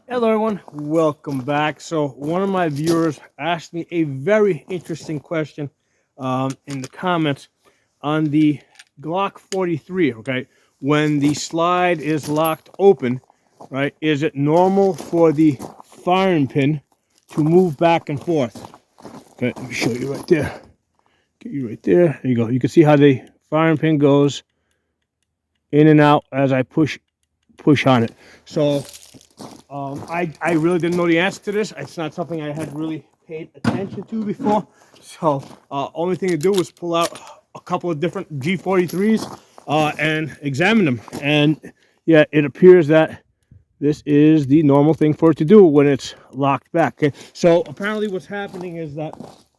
Hello everyone, welcome back. So one of my viewers asked me a very interesting question in the comments on the Glock 43, okay? When the slide is locked open, right, is it normal for the firing pin to move back and forth? Okay, let me show you right there. Get you right there. There you go. You can see how the firing pin goes in and out as I push on it. So I really didn't know the answer to this. It's not something I had really paid attention to before. So only thing to do was pull out a couple of different G43s and examine them. And yeah, it appears that this is the normal thing for it to do when it's locked back. Okay, so apparently what's happening is that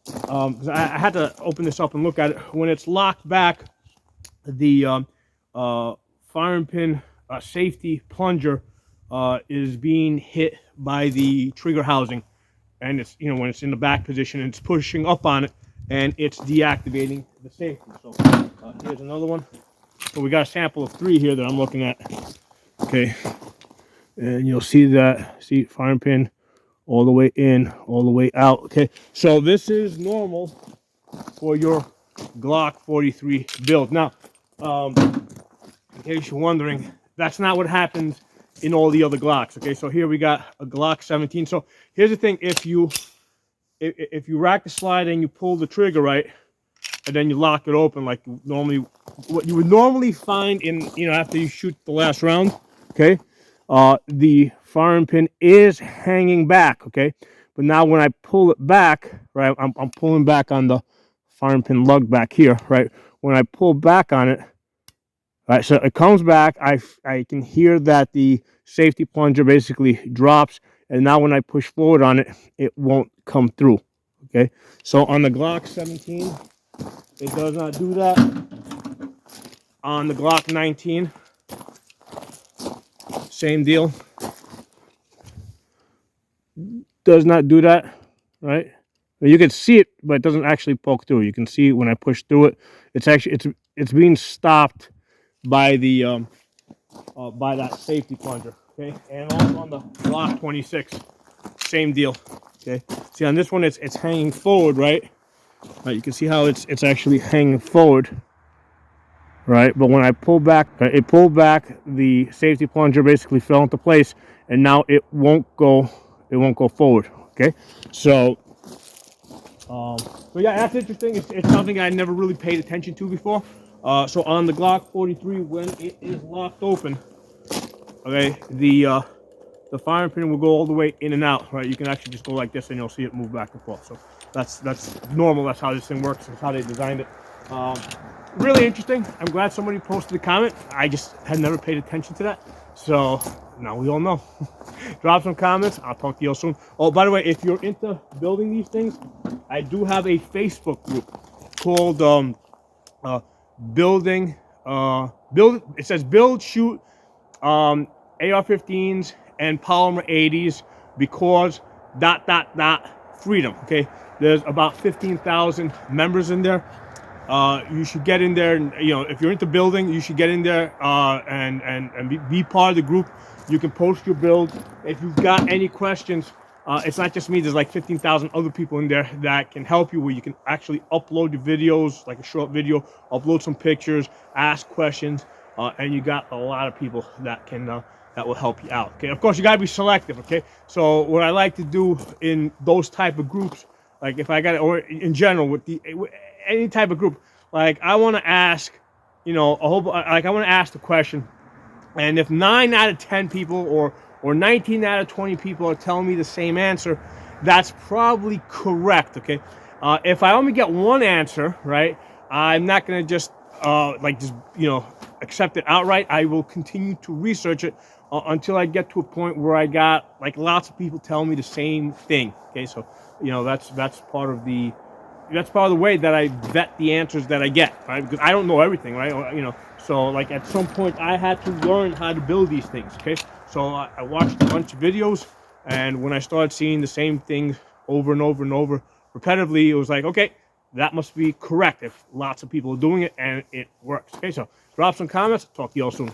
'cause I had to open this up and look at it. When it's locked back, the firing pin safety plunger is being hit by the trigger housing, and it's, you know, when it's in the back position and it's pushing up on it and it's deactivating the safety. So here's another one. So we got a sample of 3 here that I'm looking at. Okay, and you'll see that, see, firing pin all the way in, all the way out. Okay, so this is normal for your Glock 43 build. Now, in case you're wondering, that's not what happens in all the other Glocks. Okay, so here we got a Glock 17. So here's the thing: if you rack the slide and you pull the trigger right, and then you lock it open like normally, what you would normally find in, you know, after you shoot the last round, okay, the firing pin is hanging back. Okay, but now when I pull it back, right, I'm pulling back on the firing pin lug back here, right. When I pull back on it, right, so it comes back. I can hear that the safety plunger basically drops, and now when I push forward on it, it won't come through. Okay, so on the Glock 17, it does not do that. On the Glock 19, same deal. Does not do that, right? You can see it, but it doesn't actually poke through. You can see when I push through it, it's actually it's being stopped by the by that safety plunger. Okay, and also on the Glock 26, same deal. Okay, see on this one it's hanging forward, right? Right, you can see how it's actually hanging forward, right? But when I pull back, it pulled back, the safety plunger basically fell into place, and now it won't go forward. Okay, so yeah, that's interesting. It's something I never really paid attention to before. So on the Glock 43, when it is locked open, okay, the firing pin will go all the way in and out, right? You can actually just go like this and you'll see it move back and forth. So that's normal. That's how this thing works. That's how they designed it. Really interesting. I'm glad somebody posted a comment. I just had never paid attention to that. So now we all know. Drop some comments. I'll talk to you all soon. Oh, by the way, if you're into building these things, I do have a Facebook group called building it says build, shoot AR-15s and polymer 80s because ... freedom. Okay, there's about 15,000 members in there. You should get in there, and, you know, if you're into building, you should get in there and be part of the group. You can post your build. If you've got any questions, it's not just me. There's like 15,000 other people in there that can help you, where you can actually upload your videos, like a short video, upload some pictures, ask questions, and you got a lot of people that can that will help you out. Okay, of course you got to be selective. Okay, so what I like to do in those type of groups, like if I got, or in general with any type of group, like I want to ask, you know, a whole, like I want to ask the question, and if 9 out of 10 people or 19 out of 20 people are telling me the same answer, that's probably correct. Okay, if I only get one answer right, I'm not going to just you know, accept it outright. I will continue to research it until I get to a point where I got like lots of people telling me the same thing. Okay, so you know, that's part of the way that I vet the answers that I get, right? Because I don't know everything, right? You know, so like at some point I had to learn how to build these things. Okay, so I watched a bunch of videos, and when I started seeing the same things over and over and over repetitively, it was like, okay, that must be correct if lots of people are doing it and it works. Okay, so drop some comments. Talk to you all soon.